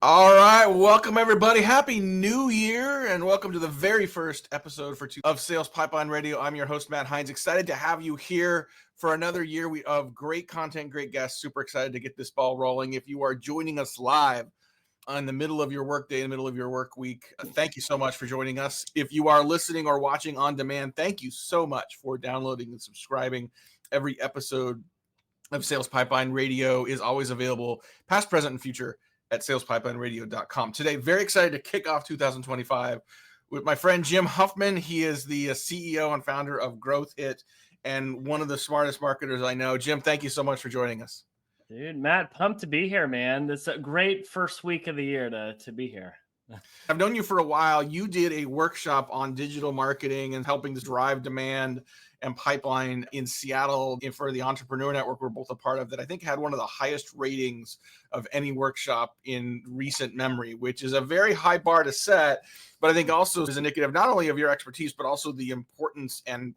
All right, welcome everybody. Happy New Year, and welcome to the very first episode of Sales Pipeline Radio. I'm your host, Matt Hines. Excited to have you here for another year of great content, great guests. Super excited to get this ball rolling. If you are joining us live in the middle of your workday, in the middle of your work week, thank you so much for joining us. If you are listening or watching on demand, thank you so much for downloading and subscribing. Every episode of Sales Pipeline Radio is always available, past, present, and future, at salespipelineradio.com. Today, very excited to kick off 2025 with my friend Jim Huffman. He is the CEO and founder of Growth Hit and one of the smartest marketers I know. Jim, thank you so much for joining us. Dude, Matt, pumped to be here, man. It's a great first week of the year to be here. I've known you for a while. You did a workshop on digital marketing and helping to drive demand and pipeline in Seattle for the Entrepreneur Network we're both a part of, that I think had one of the highest ratings of any workshop in recent memory, which is a very high bar to set, but I think also is indicative not only of your expertise, but also the importance and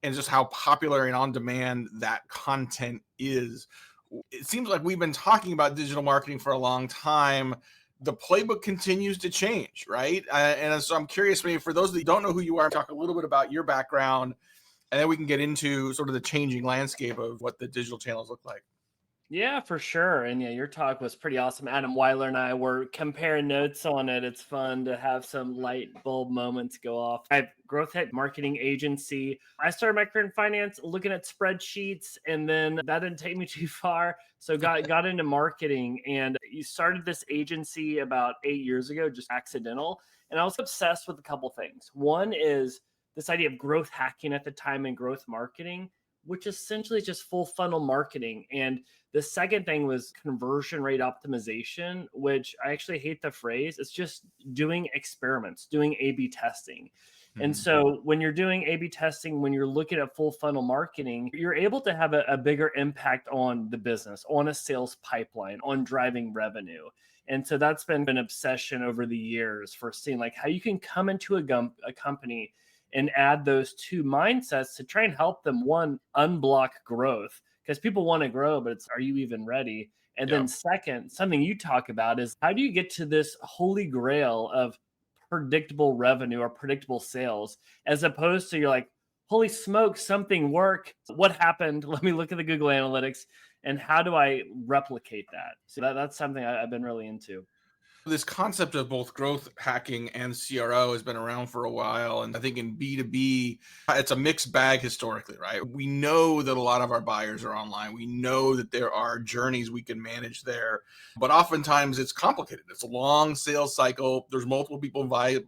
just how popular and on demand that content is. It seems like we've been talking about digital marketing for a long time. The playbook continues to change, right? And so I'm curious, maybe for those that don't know who you are, talk a little bit about your background, and then we can get into sort of the changing landscape of what the digital channels look like. Yeah, for sure. And yeah, your talk was pretty awesome. Adam Weiler and I were comparing notes on it. It's fun to have some light bulb moments go off. I have Growth Hit Marketing Agency. I started my career in finance looking at spreadsheets, and then that didn't take me too far. So got into marketing, and you started this agency about 8 years ago, just accidental. And I was obsessed with a couple things. One is this idea of growth hacking at the time and growth marketing, which essentially is just full funnel marketing. And the second thing was conversion rate optimization, which I actually hate the phrase. It's just doing experiments, doing A/B testing. And so when you're doing A/B testing, when you're looking at full funnel marketing, you're able to have a bigger impact on the business, on a sales pipeline, on driving revenue. And so that's been an obsession over the years for seeing like how you can come into a company and add those two mindsets to try and help them, one, unblock growth, because people want to grow, but it's, are you even ready? And then second, something you talk about is how do you get to this holy grail of predictable revenue or predictable sales, as opposed to you're like, holy smoke, something worked. What happened? Let me look at the Google Analytics and how do I replicate that? So that's something I've been really into. This concept of both growth hacking and CRO has been around for a while. And I think in B2B, it's a mixed bag historically, right? We know that a lot of our buyers are online. We know that there are journeys we can manage there, but oftentimes it's complicated. It's a long sales cycle. There's multiple people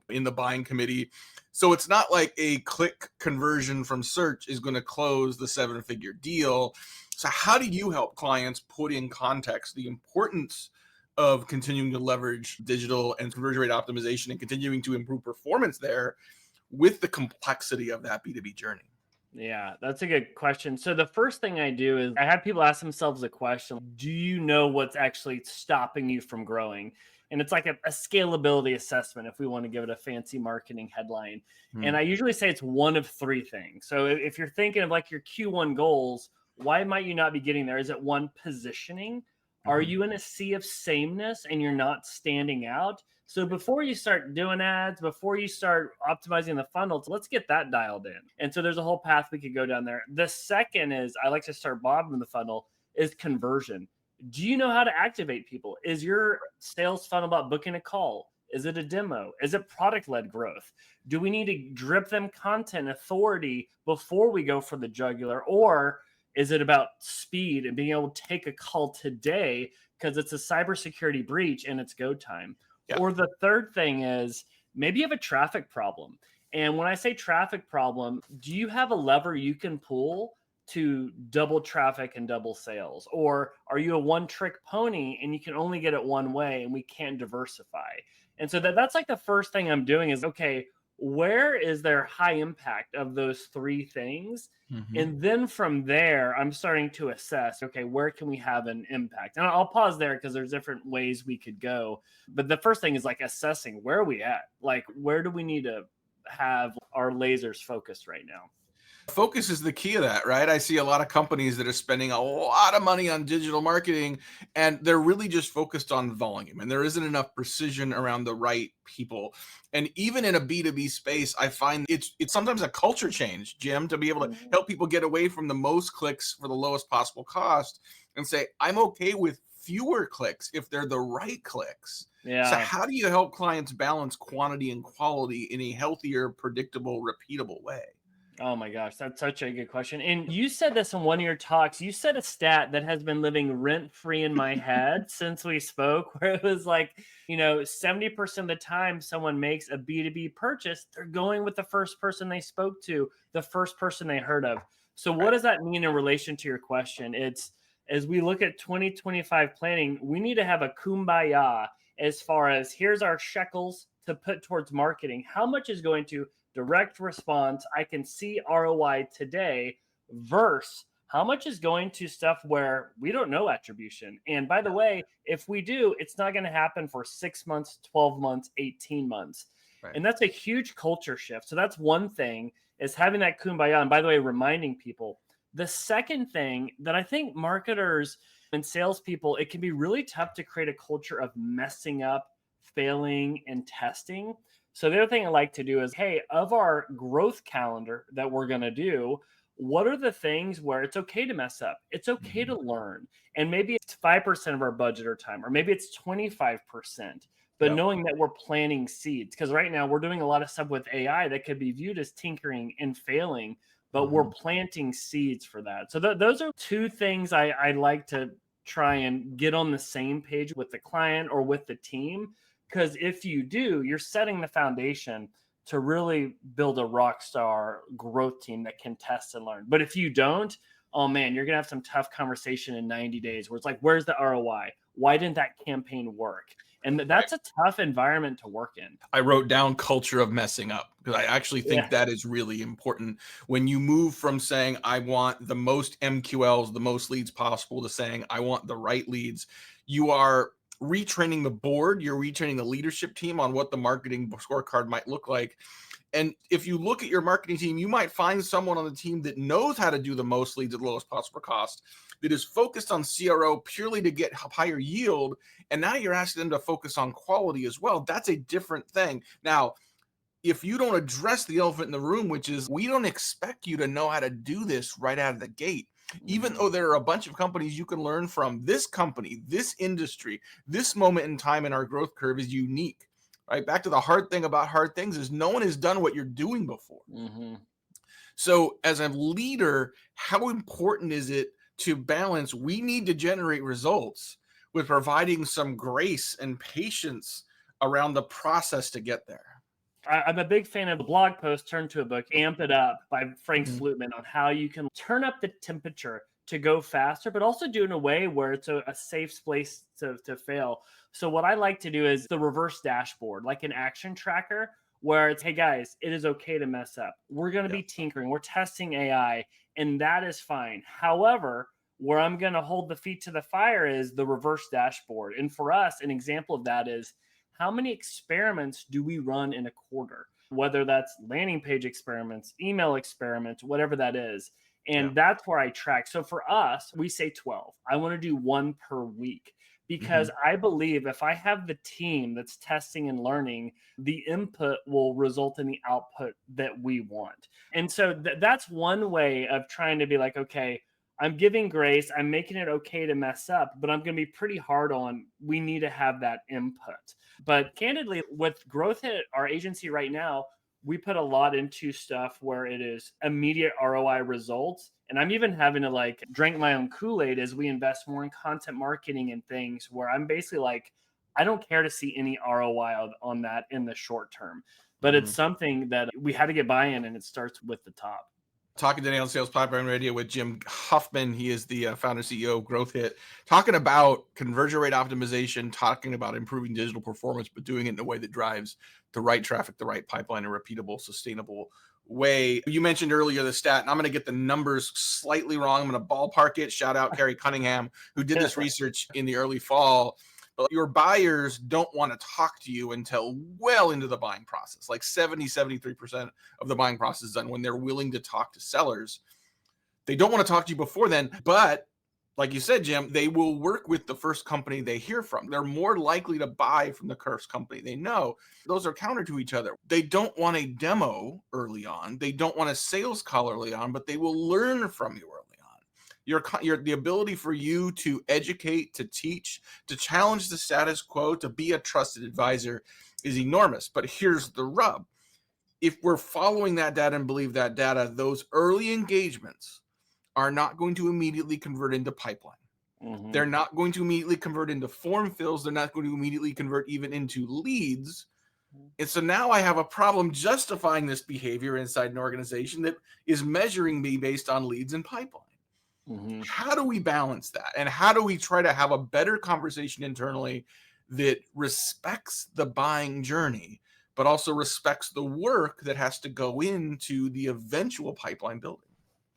in the buying committee. So it's not like a click conversion from search is going to close the 7-figure deal. So how do you help clients put in context the importance of continuing to leverage digital and conversion rate optimization and continuing to improve performance there with the complexity of that B2B journey? Yeah, that's a good question. So the first thing I do is I have people ask themselves a question. Do you know what's actually stopping you from growing? And it's like a scalability assessment, if we want to give it a fancy marketing headline. And I usually say it's one of three things. So if you're thinking of like your Q1 goals, why might you not be getting there? Is it one, positioning? Are you in a sea of sameness and you're not standing out? So before you start doing ads, before you start optimizing the funnels, let's get that dialed in. And so there's a whole path we could go down there. The second is I like to start bottom of the funnel is conversion. Do you know how to activate people? Is your sales funnel about booking a call? Is it a demo? Is it product-led growth? Do we need to drip them content authority before we go for the jugular? Or is it about speed and being able to take a call today because it's a cybersecurity breach and it's go time? Yeah. Or the third thing is maybe you have a traffic problem. And when I say traffic problem, do you have a lever you can pull to double traffic and double sales? Or are you a one-trick pony and you can only get it one way and we can't diversify? And so that's like the first thing I'm doing is, okay, where is there high impact of those three things? And then from there, I'm starting to assess, okay, where can we have an impact? And I'll pause there because there's different ways we could go. But the first thing is like assessing where are we at? Like, where do we need to have our lasers focused right now? Focus is the key of that, right? I see a lot of companies that are spending a lot of money on digital marketing and they're really just focused on volume and there isn't enough precision around the right people. And even in a B2B space, I find it's sometimes a culture change, Jim, to be able to Mhm. help people get away from the most clicks for the lowest possible cost and say, I'm okay with fewer clicks if they're the right clicks. So Yeah. how do you help clients balance quantity and quality in a healthier, predictable, repeatable way? Oh my gosh, that's such a good question. And you said this in one of your talks. You said a stat that has been living rent free in my head since we spoke, where it was like, 70% of the time someone makes a B2B purchase, they're going with the first person they spoke to, the first person they heard of. So, what Right. does that mean in relation to your question? It's as we look at 2025 planning, we need to have a kumbaya as far as here's our shekels to put towards marketing. How much is going to direct response, I can see ROI today, versus how much is going to stuff where we don't know attribution. And by the Yeah. way, if we do, it's not going to happen for 6 months, 12 months, 18 months. Right. And that's a huge culture shift. So that's one thing, is having that kumbaya. And by the way, reminding people. The second thing that I think marketers and salespeople, it can be really tough to create a culture of messing up, failing, and testing. So the other thing I like to do is, hey, of our growth calendar that we're going to do, what are the things where it's okay to mess up? It's okay to Mhm. learn. And maybe it's 5% of our budget or time, or maybe it's 25%. But Yep. knowing that we're planting seeds, because right now we're doing a lot of stuff with AI that could be viewed as tinkering and failing, but we're Mhm. planting seeds for that. So those are two things I like to try and get on the same page with the client or with the team, because if you do, you're setting the foundation to really build a rock star growth team that can test and learn. But if you don't, oh man, you're gonna have some tough conversation in 90 days where it's like, where's the ROI? Why didn't that campaign work? And Right. that's a tough environment to work in. I wrote down culture of messing up because I actually think Yeah. that is really important. When you move from saying, I want the most MQLs, the most leads possible, to saying, I want the right leads, you are retraining the board, you're retraining the leadership team on what the marketing scorecard might look like. And if you look at your marketing team, you might find someone on the team that knows how to do the most leads at the lowest possible cost, that is focused on CRO purely to get higher yield. And now you're asking them to focus on quality as well. That's a different thing. Now, if you don't address the elephant in the room, which is we don't expect you to know how to do this right out of the gate, even Mhm. though there are a bunch of companies you can learn from, this company, this industry, this moment in time in our growth curve is unique. Right. Back to the hard thing about hard things is no one has done what you're doing before. Mhm. So, as a leader, how important is it to balance? We need to generate results with providing some grace and patience around the process to get there. I'm a big fan of a blog post turned to a book, Amp It Up by Frank Mhm. Slootman, on how you can turn up the temperature to go faster, but also do it in a way where it's a safe place to fail. So, what I like to do is the reverse dashboard, like an action tracker, where it's, hey guys, it is okay to mess up. We're going to Yeah. be tinkering, we're testing AI, and that is fine. However, where I'm going to hold the feet to the fire is the reverse dashboard. And for us, an example of that is, how many experiments do we run in a quarter? Whether that's landing page experiments, email experiments, whatever that is. Yeah. And that's where I track. So for us, we say 12. I want to do one per week Mhm. because I believe if I have the team that's testing and learning, the input will result in the output that we want. And so that's one way of trying to be like, okay, I'm giving grace. I'm making it okay to mess up, but I'm going to be pretty hard on we need to have that input. But candidly, with Growth Hit, our agency right now, we put a lot into stuff where it is immediate ROI results. And I'm even having to like drink my own Kool-Aid as we invest more in content marketing and things where I'm basically like, I don't care to see any ROI on that in the short term. But it's Mhm. something that we had to get buy-in, and it starts with the top. Talking today on Sales Pipeline Radio with Jim Huffman. He is the founder CEO of Growth Hit, talking about conversion rate optimization, talking about improving digital performance, but doing it in a way that drives the right traffic, the right pipeline, a repeatable, sustainable way. You mentioned earlier the stat, and I'm going to get the numbers slightly wrong. I'm going to ballpark it. Shout out Carrie Cunningham, who did this research in the early fall. Your buyers don't want to talk to you until well into the buying process. Like 73% of the buying process is done when they're willing to talk to sellers. They don't want to talk to you before then, but like you said, Jim, they will work with the first company they hear from. They're more likely to buy from the first company they know. Those are counter to each other. They don't want a demo early on. They don't want a sales call early on, but they will learn from you early on. The ability for you to educate, to teach, to challenge the status quo, to be a trusted advisor is enormous. But here's the rub. If we're following that data and believe that data, those early engagements are not going to immediately convert into pipeline. Mm-hmm. They're not going to immediately convert into form fills. They're not going to immediately convert even into leads. And so now I have a problem justifying this behavior inside an organization that is measuring me based on leads and pipeline. Mm-hmm. How do we balance that? And how do we try to have a better conversation internally that respects the buying journey, but also respects the work that has to go into the eventual pipeline building?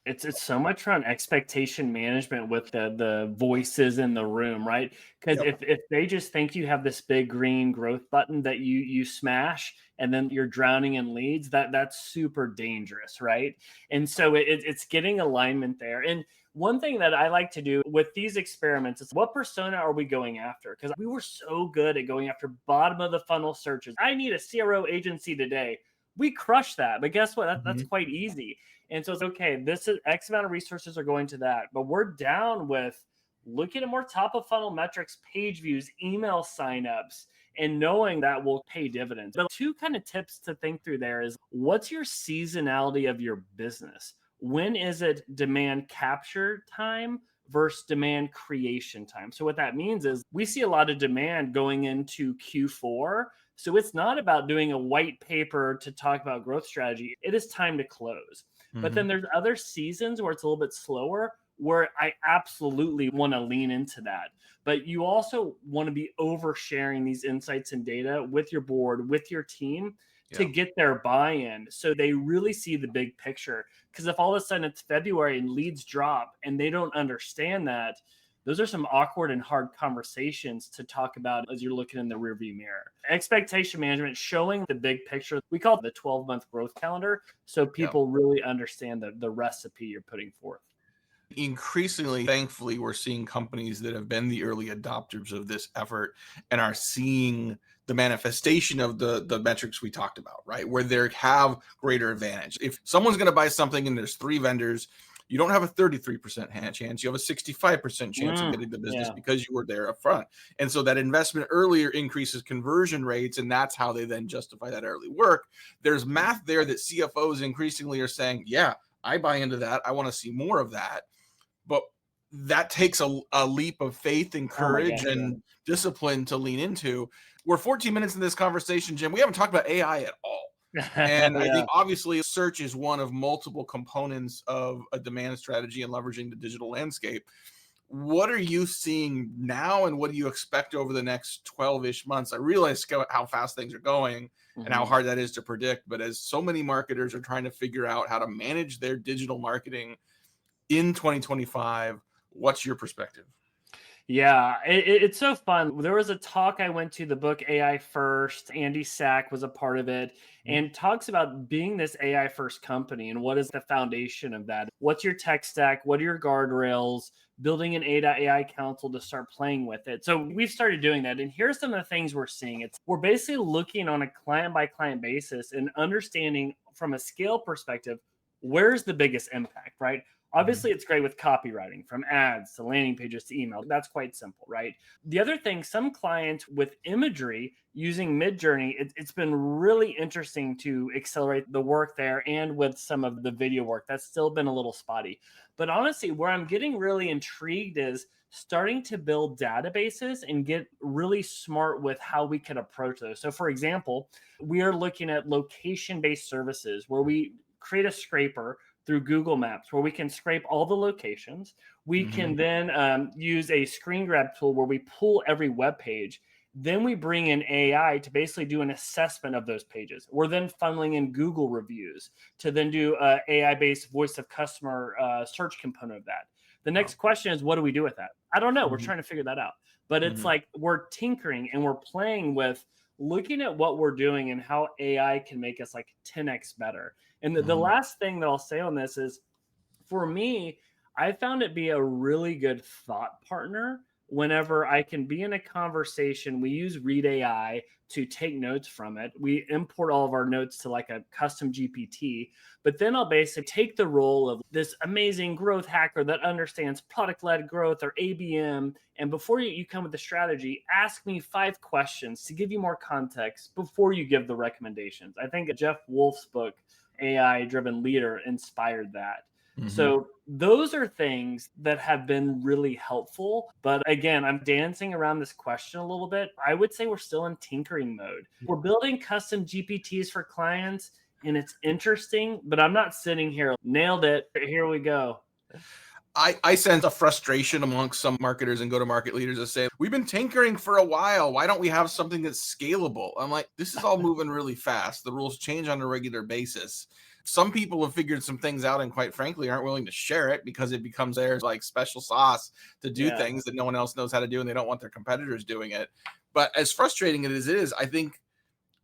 It's so much around expectation management with the voices in the room, right? Because if they just think you have this big green growth button that you smash and then you're drowning in leads, that's super dangerous, right? And so it's getting alignment there. And one thing that I like to do with these experiments is, what persona are we going after? Because we were so good at going after bottom of the funnel searches. I need a CRO agency today. We crushed that, but guess what? That's quite easy. And so it's okay. This is X amount of resources are going to that, but we're down with looking at more top of funnel metrics, page views, email signups, and knowing that will pay dividends. But two kind of tips to think through there is, what's your seasonality of your business? When is it demand capture time versus demand creation time? So what that means is we see a lot of demand going into Q4. So it's not about doing a white paper to talk about growth strategy. It is time to close. Mm-hmm. But then there's other seasons where it's a little bit slower, where I absolutely want to lean into that. But you also want to be oversharing these insights and data with your board, with your team, to get their buy-in, so they really see the big picture. Because if all of a sudden it's February and leads drop and they don't understand that, those are some awkward and hard conversations to talk about as you're looking in the rearview mirror. Expectation management, showing the big picture. We call it the 12-month growth calendar, so people really understand the recipe you're putting forth. Increasingly, thankfully, we're seeing companies that have been the early adopters of this effort and are seeing the manifestation of the metrics we talked about, right? Where they have greater advantage. If someone's going to buy something and there's 3 vendors, you don't have a 33% chance. You have a 65% chance of getting the business because you were there up front. And so that investment earlier increases conversion rates, and that's how they then justify that early work. There's math there that CFOs increasingly are saying, yeah, I buy into that. I want to see more of that. But that takes a leap of faith and courage and discipline to lean into. We're 14 minutes in this conversation, Jim. We haven't talked about AI at all. And I think obviously search is one of multiple components of a demand strategy and leveraging the digital landscape. What are you seeing now, and what do you expect over the next 12-ish months? I realize how fast things are going and how hard that is to predict. But as so many marketers are trying to figure out how to manage their digital marketing in 2025, what's your perspective? Yeah, it's so fun. There was a talk I went to, the book AI First. Andy Sack was a part of it, and talks about being this AI first company and what is the foundation of that. What's your tech stack? What are your guardrails? Building an AI council to start playing with it. So we've started doing that. And here's some of the things we're seeing. We're basically looking on a client by client basis and understanding from a scale perspective, where's the biggest impact, right? Obviously, it's great with copywriting, from ads to landing pages to email. That's quite simple, right? The other thing, some clients with imagery using Midjourney, it's been really interesting to accelerate the work there, and with some of the video work. That's still been a little spotty. But honestly, where I'm getting really intrigued is starting to build databases and get really smart with how we can approach those. So for example, we are looking at location-based services where we create a scraper through Google Maps where we can scrape all the locations. We can then use a screen grab tool where we pull every web page. Then we bring in AI to basically do an assessment of those pages. We're then funneling in Google reviews to then do AI-based voice of customer search component of that. The next question is, what do we do with that? I don't know. We're Mhm. trying to figure that out. But it's Mhm. like we're tinkering and we're playing with looking at what we're doing and how AI can make us like 10x better. And the Mhm. last thing that I'll say on this is, for me, I found it be a really good thought partner whenever I can be in a conversation. We use Read AI to take notes from it. We import all of our notes to like a custom GPT, but then I'll basically take the role of this amazing growth hacker that understands product led growth or ABM. And before you come with the strategy, ask me 5 questions to give you more context before you give the recommendations. I think Jeff Wolf's book, AI Driven Leader, inspired that. Mhm. So those are things that have been really helpful. But again, I'm dancing around this question a little bit. I would say we're still in tinkering mode. We're building custom GPTs for clients and it's interesting, but I'm not sitting here, nailed it. Here we go. I sense a frustration amongst some marketers and go-to-market leaders that say, we've been tinkering for a while. Why don't we have something that's scalable? I'm like, this is all moving really fast. The rules change on a regular basis. Some people have figured some things out and quite frankly aren't willing to share it because it becomes their like special sauce to do Yeah. things that no one else knows how to do and they don't want their competitors doing it. But as frustrating as it is, I think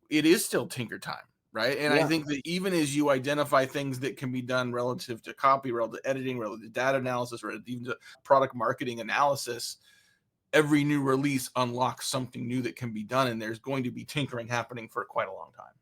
it is still tinker time. Right. And I Yeah. think that even as you identify things that can be done relative to copy, relative to editing, relative to data analysis, relative even to product marketing analysis, every new release unlocks something new that can be done. And there's going to be tinkering happening for quite a long time.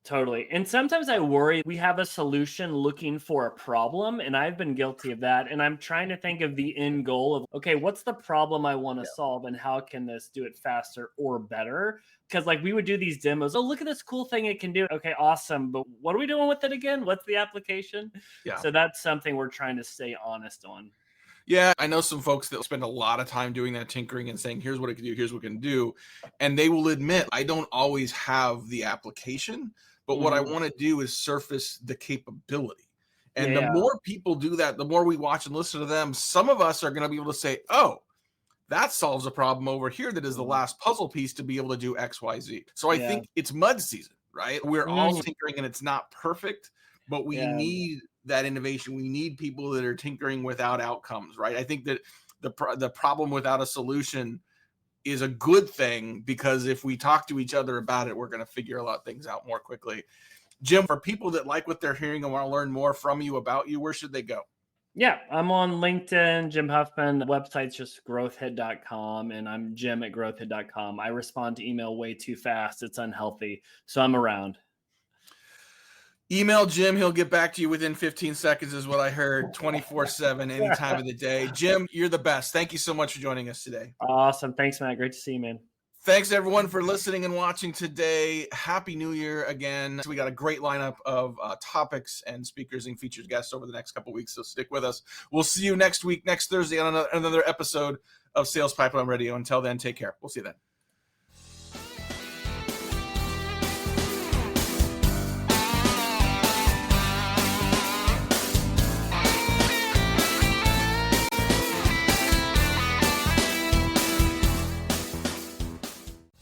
Totally. And sometimes I worry we have a solution looking for a problem. And I've been guilty of that. And I'm trying to think of the end goal of, okay, what's the problem I want to solve and how can this do it faster or better? Because like we would do these demos. Oh, look at this cool thing it can do. Okay, awesome. But what are we doing with it again? What's the application? Yeah. So that's something we're trying to stay honest on. Yeah, I know some folks that spend a lot of time doing that tinkering and saying, here's what it can do, here's what it can do. And they will admit, I don't always have the application, but what I Mhm. want to do is surface the capability. And the Yeah. more people do that, the more we watch and listen to them, some of us are going to be able to say, oh, that solves a problem over here that is the Mhm. last puzzle piece to be able to do XYZ. So I Yeah. think it's mud season, right? We're all Mhm. tinkering and it's not perfect, but we Yeah. need that innovation. We need people that are tinkering without outcomes, right? I think that the problem without a solution is a good thing because if we talk to each other about it, we're going to figure a lot of things out more quickly. Jim, for people that like what they're hearing and want to learn more from you about you, where should they go? Yeah, I'm on LinkedIn, Jim Huffman. The website's just growthhit.com, and I'm Jim at growthhit.com. I respond to email way too fast. It's unhealthy. So I'm around. Email Jim. He'll get back to you within 15 seconds is what I heard, 24/7, any time of the day. Jim, you're the best. Thank you so much for joining us today. Awesome. Thanks, Matt. Great to see you, man. Thanks, everyone, for listening and watching today. Happy New Year again. We got a great lineup of topics and speakers and featured guests over the next couple weeks, so stick with us. We'll see you next week, next Thursday, on another episode of Sales Pipeline Radio. Until then, take care. We'll see you then.